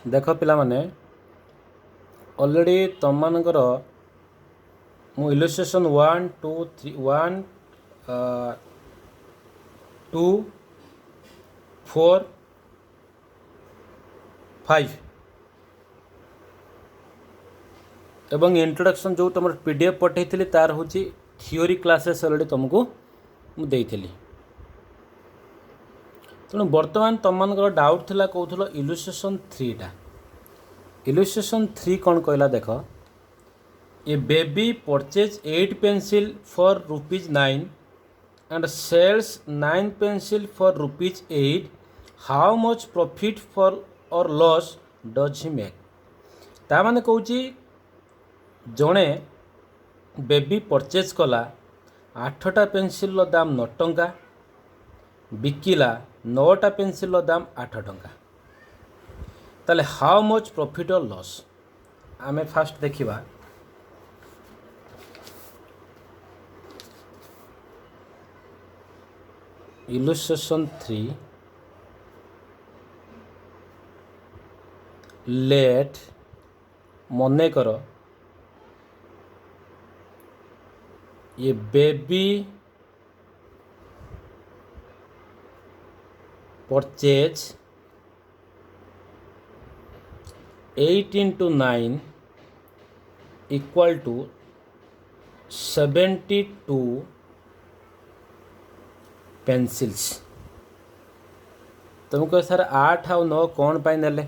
देख पिला माने ऑलरेडी तुम मानकर मु इलस्ट्रेशन 1 2 3 1 2 4 5 एवं इंट्रोडक्शन जो तुम पीडीएफ पठे तार हूँ थियोरी क्लासेस ऑलरेडी तुमको मुझे तेणु बर्तमान तुम मानकर डाउट थिला कहूल इलस्ट्रेशन 3 टा इलस्ट्रेशन 3 कौन कहला देख a baby purchase 8 pencil for ₹9 and sells 9 pencil for ₹8. How much profit for or loss does he make? ता माने कहूँ जड़े बेबी परचेज कला 8टा पेनसिल दाम 9 टंका बिकिला 9टा पेनसिल दाम 8 टंका ताले हाउ मच प्रॉफिट और लॉस आमे फास्ट देखिबा। इलस्ट्रेशन 3 लेट मने करो ये baby purchase 8 into 9 equal to 72 pencils. तुमको सर 8 और 9 कौन पाई नेले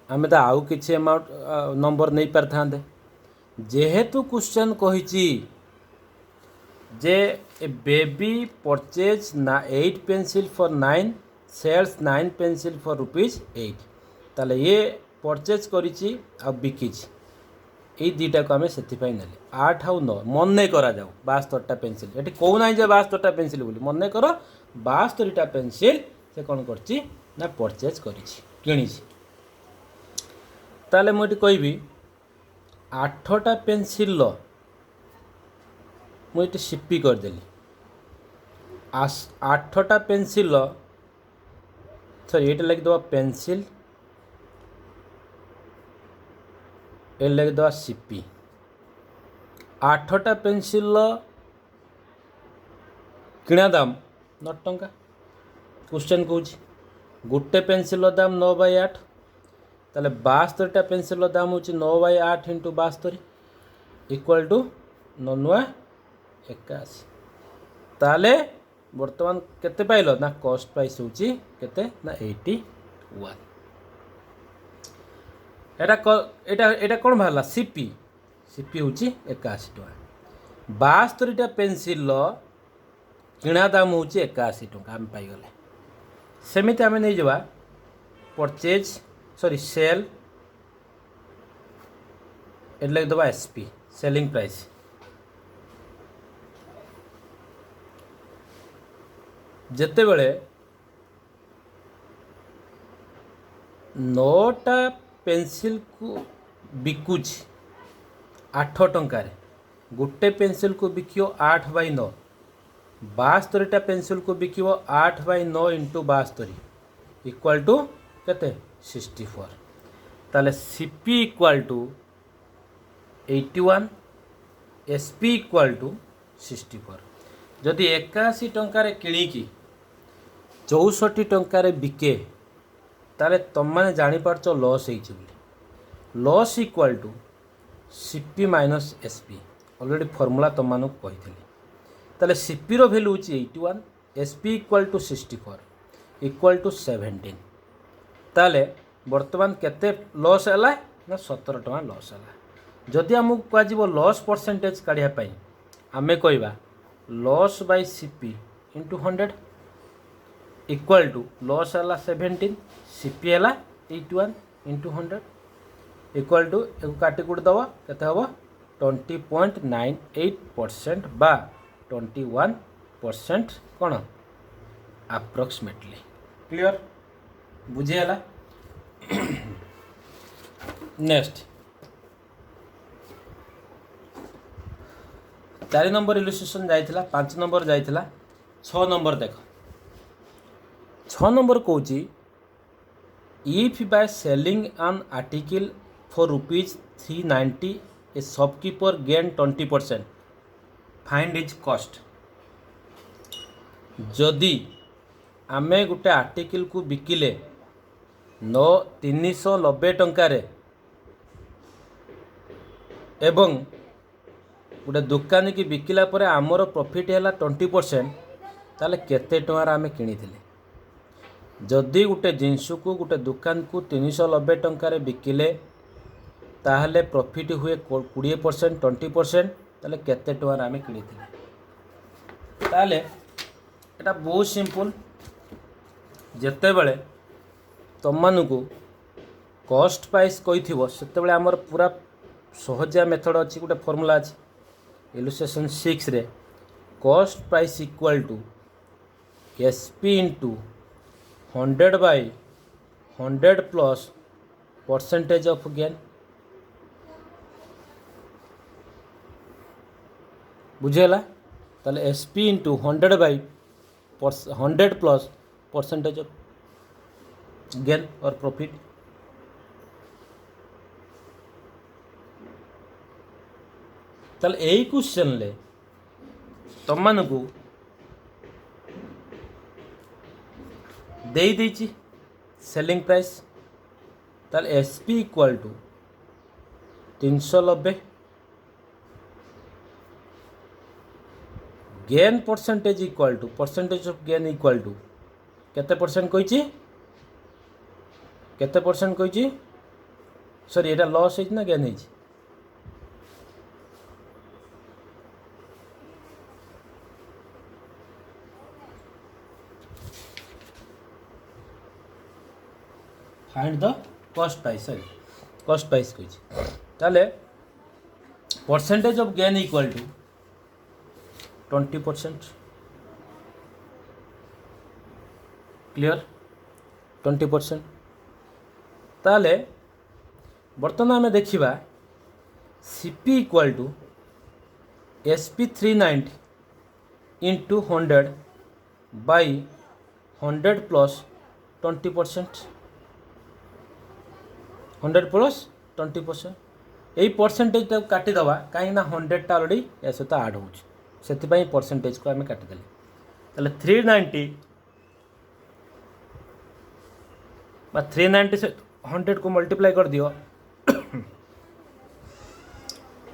आमे तो आउ किछि अमाउंट नंबर नहीं पार थांदे जेहेतु क्वेश्चन कहिछि जे a baby purchase 8 pencil for 9 sells 9 pencil for ₹8 ताले ये परचेज करिछि आ बिकिछि ये दुईटा को आम से ना 8 और 9 मन करा जाऊ 72टा पेनसिल ये कौ ना 72टा पेनसिल बोली मन कर 72टा पेनसिल से कौन कर परचेज कि ताले मुझे कहबी 8टा पेनसिल मुझे सीपी करदेली 8टा पेनसिल सॉरी ये लिखिदेव पेनसिल ए लिखिदेव सीपी 8टा पेनसिल किणा दाम 9 टंका क्वेश्चन कौच गोटे पेनसिल दाम 9/8 ताले 72टा पेनसिल दाम हो 9/8 इंटू 72 इक्वल टू 9×9=81 ताले बर्तमान केते पाइल ना कॉस्ट प्राइस होची केते ना 81 एटा कौन बाहर सीपी सीपी हूँ 81 टका 72टा पेनसिल किणा दाम हूँ 81 टका आम पाइगले सेमिति आम नहीं जावा परचेज सॉरी सेल एट लिखिदेवा एसपी सेलिंग प्राइस जेते बेले 9टा पेनसिल को बिकुच 8 टंकार गोटे पेनसिल को बिकियो 8/9 72टा पेनसिल को बिकियो 8/9 इंटू 72 इक्वल टू केते 64 ताले CP equal to 81 SP equal to 64 जदि 81 टंकार किणिकी 64 टंकार बिके ताले तुम मैंने जापार लॉस होली loss equal to CP minus SP already formula तुम मानक कही ताले सीपी रो वैल्यू होची 81 SP equal to 64 equal to 17 ताले बर्तमान केते लॉस है ना 17 टका लॉस है जदि आमको कह लॉस परसेंटेज काढ़ापी आमे कहवा loss by CP into 100 equal to loss है 17 सीपी है 81 इंटू 100 इक्वल टू एक काटिकुट दब केते हम 20.98% बा 21% कौन अप्रोक्सीमेटली क्लियर बुझीगला। नेक्स्ट 4 नंबर इलस्ट्रेशन जाइथिला 5 नंबर जाइथिला 6 नंबर देख 6 नंबर कौची If by selling an article for rupees 390, a shopkeeper gain 20%, find its cost. जदि आमे गोटे आर्टिकल को बिकिले 390 टंकार एवं गोटे दुकानी की बिकिला परे आमर प्रॉफिट है 20%, ताले केते टंकार आमे किनिथिले। जदि गोटे जिनस को गोटे दुकान को 390 टंकार बिकिले ताहले प्रॉफिट हुए 20% 20%, ताले केते टंकार आमे किनिथिले। ताहले एटा बहुत सिंपल। जेते बेले तुम मानू कॉस्ट प्राइस कही सेते बेले आमर पूरा सहजिया मेथड अच्छी गोटे फॉर्मूला अच्छी इलस्ट्रेशन 6 रे cost price equal to SP into 100 by 100 plus percentage of gain. बुझेला ताले SP into 100 by 100 plus percentage of gain और प्रॉफिट। ताले यही क्वेश्चन ले तुम मानू दे दीची सेलिंग प्राइस। ताले SP equal to 390 gain percentage equal to percentage of gain equal to केते परसेंट कही केते परसेंट कही सॉरी एटा लॉस है ना गेन है। Find the cost price sorry cost price कही ताले percentage of gain equal to 20%। Clear 20%। ताले बर्तमान आम देखा CP equal to SP 390 into 100 by 100 plus 20%। 100 plus 20% यही परसेंटेज काटिदेवा कहीं 100 टा अलरेडी या सहित आड हो से परसेंटेज को आम काटिदेले ताले 390 390 से 100 को मल्टीप्लाई कर दियो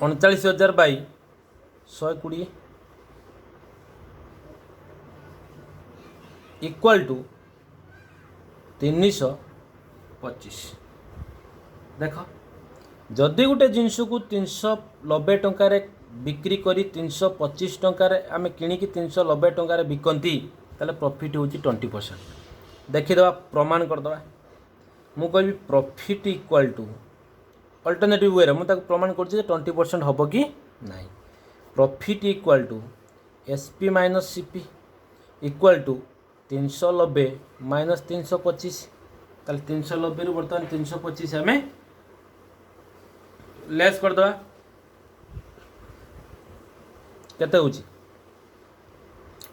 39,000 बाई 120 इक्वल टू 325। देख जदि गोटे जिनस को 390 टंकार बिक्री करी 325 टंकार आम किणिकी 390 टंकार बिकती ताले प्रॉफिट होची 20%। देखीदे प्रमाण करदे मु कहि profit equal to alternative way मुझे प्रमाण कर 20% हम कि नहीं। Profit equal to SP minus CP equal to 390 minus 325 ताले 390 रु बर्तमान 325 आम लेस करदे केते होची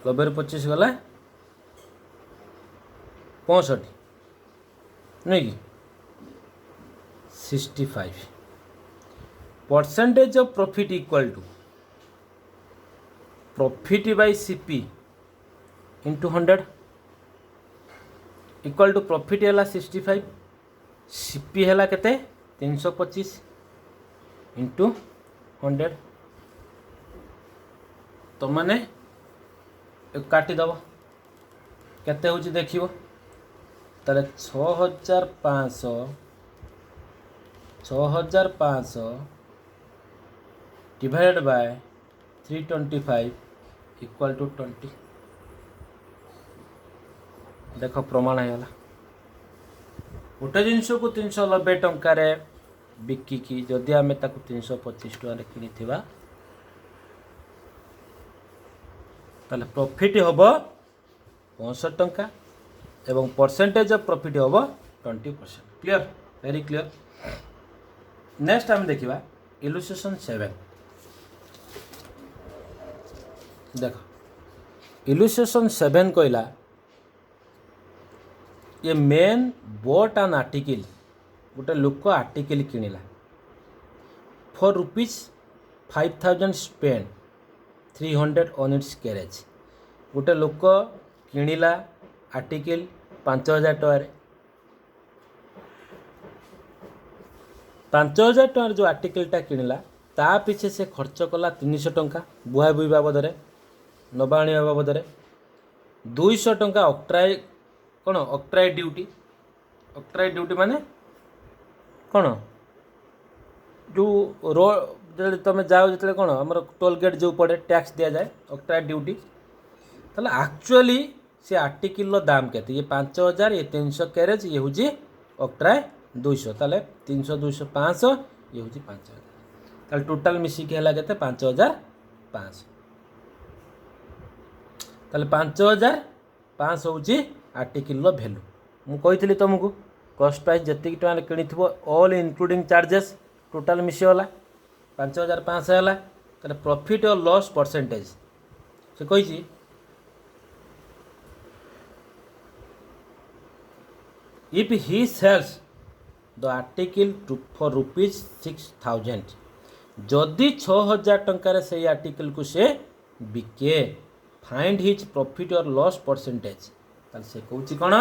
90 रु 25 गला 65 नहीं कि 65। Percentage of profit equal to profit by CP into 100 equal to profit है 65 सीपी है केते 325 इंटू 100 तो मैंने काटिदेव केते होची देखियो ताले 6,500 डिवाइडेड बाय 325 इक्वल टू 20। देख प्रमाण है गोटे जिनस को 390 टंकार बिकिकी जदि आम 325 टंकार किनी ताले प्रॉफिट हम 65 टंका एवं परसेंटेज ऑफ प्रॉफिट हम 20%। Clear very clear. नेक्स्ट आम देखा इलस्ट्रेशन 7। देख इलस्ट्रेशन 7 कहला ये मेन बट एन आर्टिकल गोटे लोक आर्टिकल किणिला for ₹5,000 spend 300 on its carriage गोटे लोक किणिला आर्टिकल 5,000 टकर 5,000 टकर जो आर्टिकलटा किणिला ता पिछे से खर्च कला 300 टंका बुआ बुई बाबद नवा आनिया बाबद 200 टंका ऑक्ट्राई कौन ऑक्ट्राई ड्यूटी माने कौन जो रोड तुम जाओ जो कौन आम टोल गेट जो पड़े टैक्स दि जाए ऑक्ट्राई ड्यूटी ताले एक्चुअली से आर्टिकल दाम केते ये 5,000 ये 300 कैरेज ये हूँ ऑक्ट्राई 200 ताले 300 200 500 ये हूँ 5,000 ताले टोटाल मिसिक है केते 5,500 ताले 5,500 हूँ आर्टिकल भैल्यू मुझे तुमको कस्ट प्राइस जी टाँग किणी ऑल इनक्लूडिंग चार्जेस टोटाल मिसीगला 5,500 है प्रॉफिट और लॉस परसेंटेज से कही if he sells the article for ₹6,000 जदि 6,000 टंकार से आर्टिकल को से बिके फाइंड हिज प्रॉफिट और लॉस परसेंटेज से कौच कौन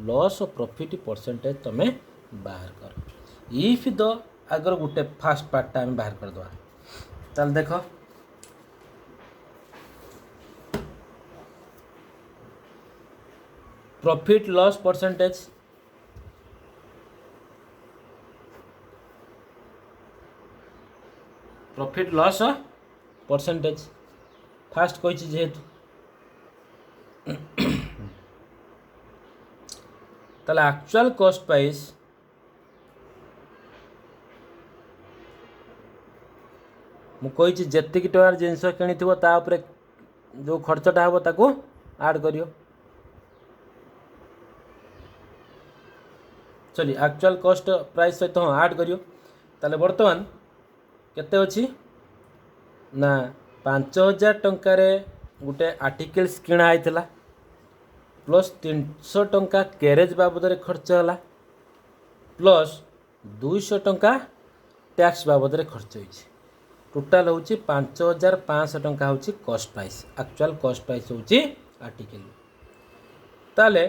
लॉस और प्रॉफिट परसेंटेज तुम्हें बाहर कर इफ द अगर गोटे फास्ट पार्टा आम बाहर करदे ताल देख profit loss percentage profit loss percentage fast कही जेहेतु ताले एक्चुअल कॉस्ट प्राइस मुझे जी टकर जिनस किणी जो खर्चटा हम ताको ऐड करियो सॉरी एक्चुअल कॉस्ट प्राइस सहित हाँ ऐड करियो ताले बर्तमान केते अछि ना 5,000 टंकार गोटे आर्टिकल्स किणा आइतला प्लस 300 टंका कैरेज बाबद खर्च है प्लस 200 टंका टैक्स बाबद खर्च हो टोटाल हूँ 5,500 टंका हूँ cost price actual cost price हूँ आर्टिकल ताले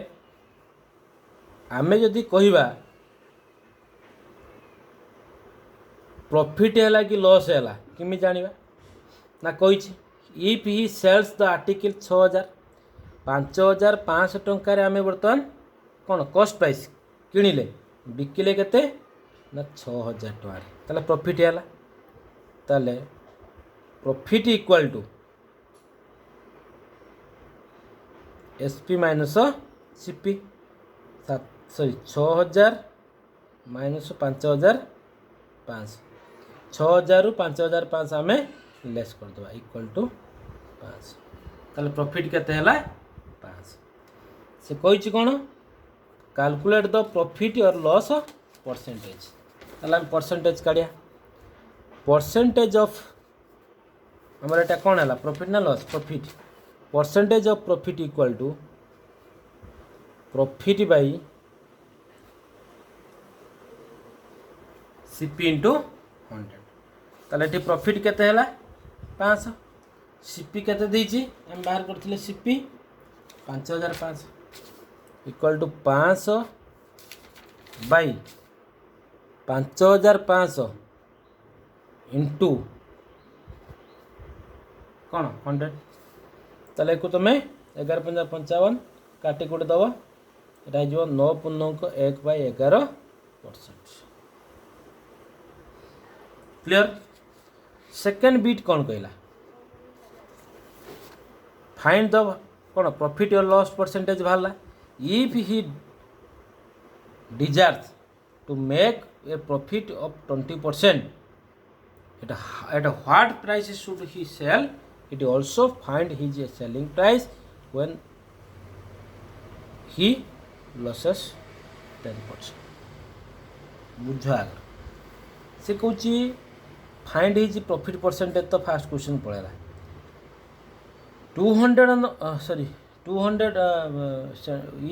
आमे जदि कहवा प्रॉफिट है कि लॉस है किमी जानिबा ना कही if he sells the article 6,000 5,500 टंकार आम बर्तमान कौन कॉस्ट प्राइस किणिले बिकिले केते ना 6,000 टंका ताले प्रॉफिट है ताले profit equal to SP minus CP sorry 6,000 minus 5,500 6,000 रु 5,500 आम लेस करदे इक्वल टू 5 ताले प्रॉफिट केते है 5 से कही कौन कैलकुलेट द प्रॉफिट और लॉस परसेंटेज ताले हम परसेंटेज काढ़िया परसेंटेज ऑफ हमारे एटा कौन है प्रॉफिट ना loss profit percentage of profit equal to profit by CP into 100 ताले ये प्रॉफिट केते है 500 सीपी केते देइछि हम बाहर करथिले CP 5,500 equal to 500 by 5,500 into कौन 100 ताले को तुम 11,55 काटी कोटे दब ये 9.1/11%। क्लियर सेकेंड बीट कौन कहला फाइंड द कौन प्रॉफिट और लॉस परसेंटेज बाहर if he desires to make a profit of 20% at what price should he sell it also find his selling price when he loses 10%। बुझ आगर से कौच find his profit percentage तो fast question पड़ेगा 200 sorry 200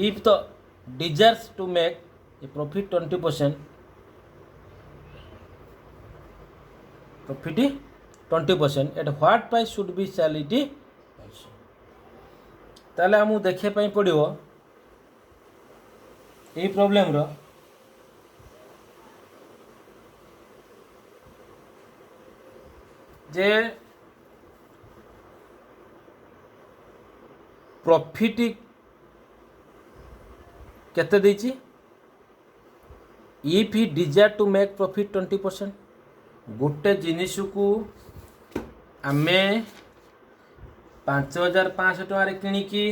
if the desires to make a profit 20%, profit 20%, at what price should be sell it also. ताले आमु देखिए पाई पड़िबो a problem row J profit केते देछि if he desire to make profit 20%, गोटे जिनिस को आमे 5500 टंकार किणिकी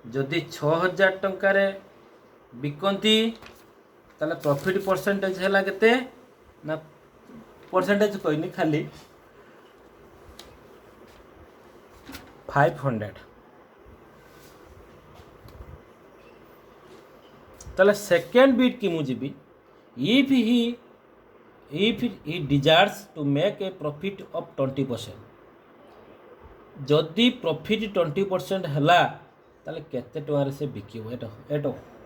जदि 6000 टंकार बिकती ताले प्रॉफिट परसेंटेज है केते ना परसेंटेज कहनी खाली 500। ताले सेकेंड बीट की मुझे if he desires to make a profit of 20%, जदि प्रॉफिट 20% हैला ताले केते टंकार से बिकिबो at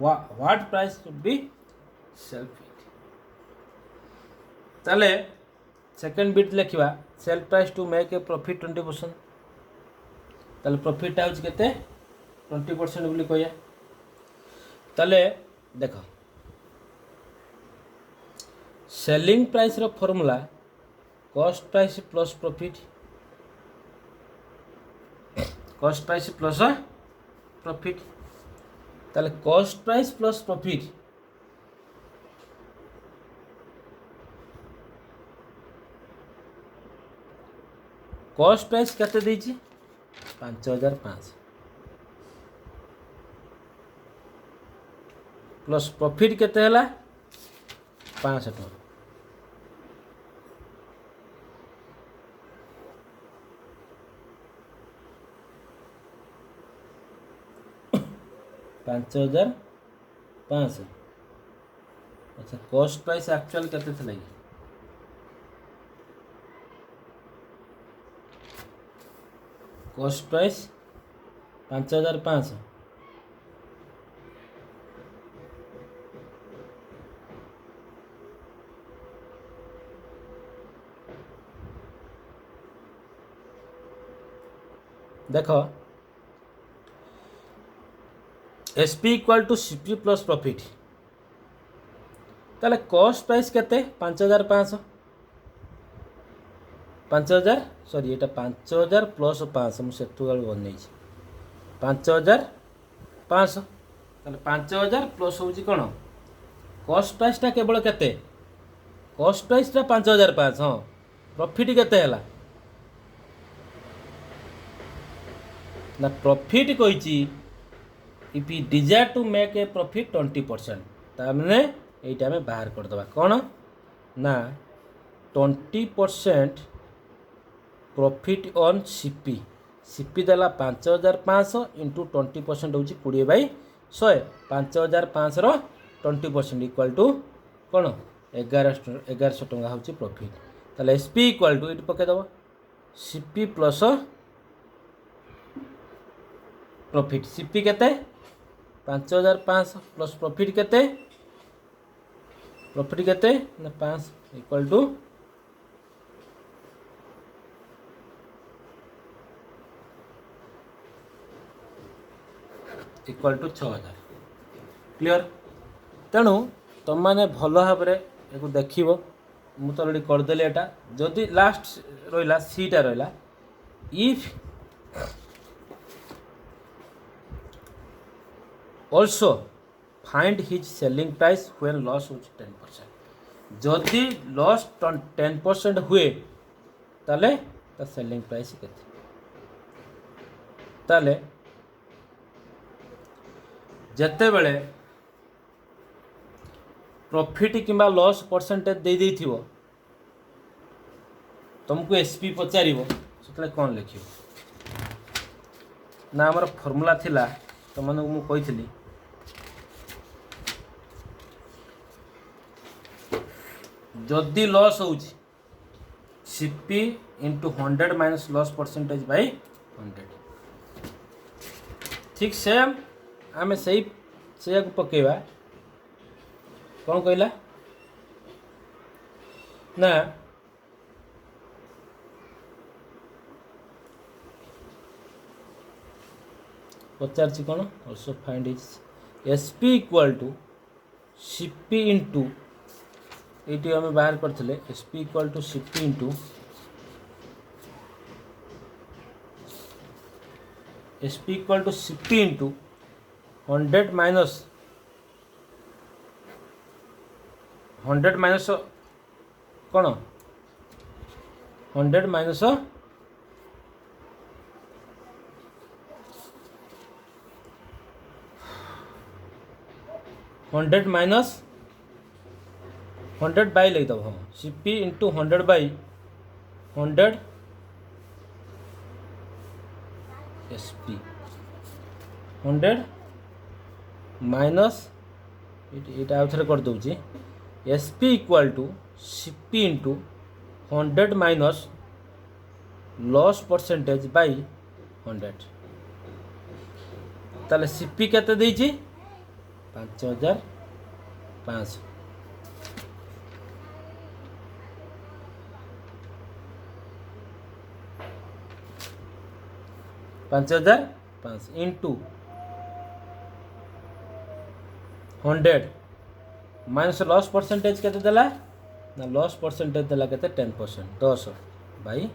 what price should be self it. ताले सेकेंड बीट लिखा sell price to make a profit 20%, ताले प्रॉफिट आउच केते 20% बोली कहया। ताले देखो सेलिंग प्राइस रो formula cost price plus profit, cost price plus profit. ताले cost price plus profit cost price केते देछि 5500 प्लस प्रॉफिट केते हला 500 टका। 5500। अच्छा कॉस्ट प्राइस एक्चुअल केते थला ये कॉस्ट प्राइस 5500 देखो SP equal to CP plus profit ताले कॉस्ट प्राइस केते 5500 5000 सॉरी एटा 5000 प्लस 500 मु सेतु गाल बनै छी 5500 ताले 5000 प्लस होउची कोन कॉस्ट प्राइस टा केवल केते कॉस्ट प्राइस टा 5500 हां प्रॉफिट केते हला ना प्रॉफिट कही if you desire to make a profit 20% तामने एटा में बाहर कर दबा कौन ना 20% प्रॉफिट ऑन सीपी सीपी देला 5500 इंटू 20% होची 20/100 5500 रो 20% इक्वल टू कौन 1100 टंका होची प्रॉफिट ताले एसपी इक्वल टू इट पके दबा सीपी प्लस प्रॉफिट सीपी केते 5500 प्लस प्रॉफिट केते ना 5 equal to equal to 6000 clear. तेणु तुम मैंने भल भाव में देखो मु तो अलरेडी करदेली एटा जदि लास्ट रहा सीटा रहा if also find his selling price when loss was 10%, जदि लॉस 10% हुए ताले ता सेलिंग प्राइस केते ताले जते बेले प्रॉफिट किंबा लॉस परसेंटेज दे देथिबो तुमको एसपी पचारिबो सेतले कोन लिखिबो ना हमर फार्मूला थिला तुमन मु कहितली जदि लॉस हो CP into 100 minus loss percentage by 100 ठीक सेम आम से से पकेवा कौन कहला ना पचार कौन also find is SP equal to CP into ये आम बाहर करते SP equal to CP into SP equal to CP into 100 minus 100 minus कौन 100 माइनस 100 माइनस 100 बाई लिख दब हाँ CP into 100 by 100 SP 100 minus ये आउ थे कर दूँ SP equal to CP into 100 minus loss percentage by 100 ताले सीपी केते देइछि 5500 5500 इंटू 100 माइनस लॉस परसेंटेज केते देला ना लॉस परसेंटेज देला केते 10% 10 by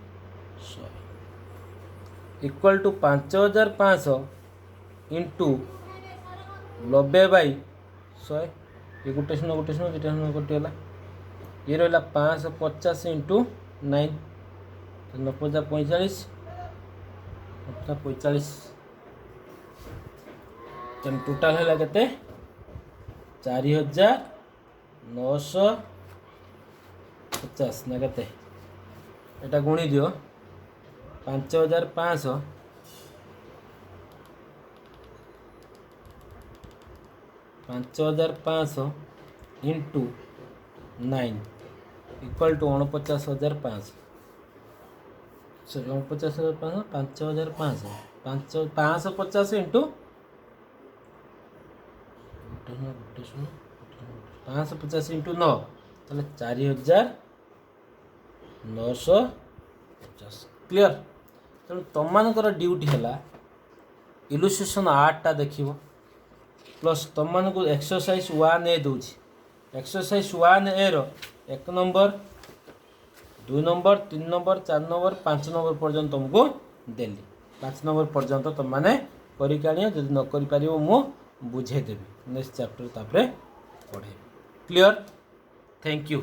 100 equal to 5500 into 90 by 100 ये गोटे शून्य कटिगला ये रहा 550 इंटू 9 45 टोटाल है केते 4950 ना केते एटा गुणी दियो 5500 5500 into 9 equal to 49,500 sorry 49,500 550 into 550 into 9 ताले 4950 क्लियर तेणु तुम मानकर ड्यूटी है इलुस्ट्रेशन 8टा देखिबो प्लस तुम मानक एक्सरसाइज 1A दूची एक्सरसाइज 1A रो 1 number 2 number 3 number 4 number 5 number पर्यंत तुमको देली 5 नंबर पर्यंत तुम मैंने करिकाणिया जदि न करि पारिबो मु बुझे देबी नेक्स्ट चैप्टर तापरे पढ़े क्लियर थैंक यू।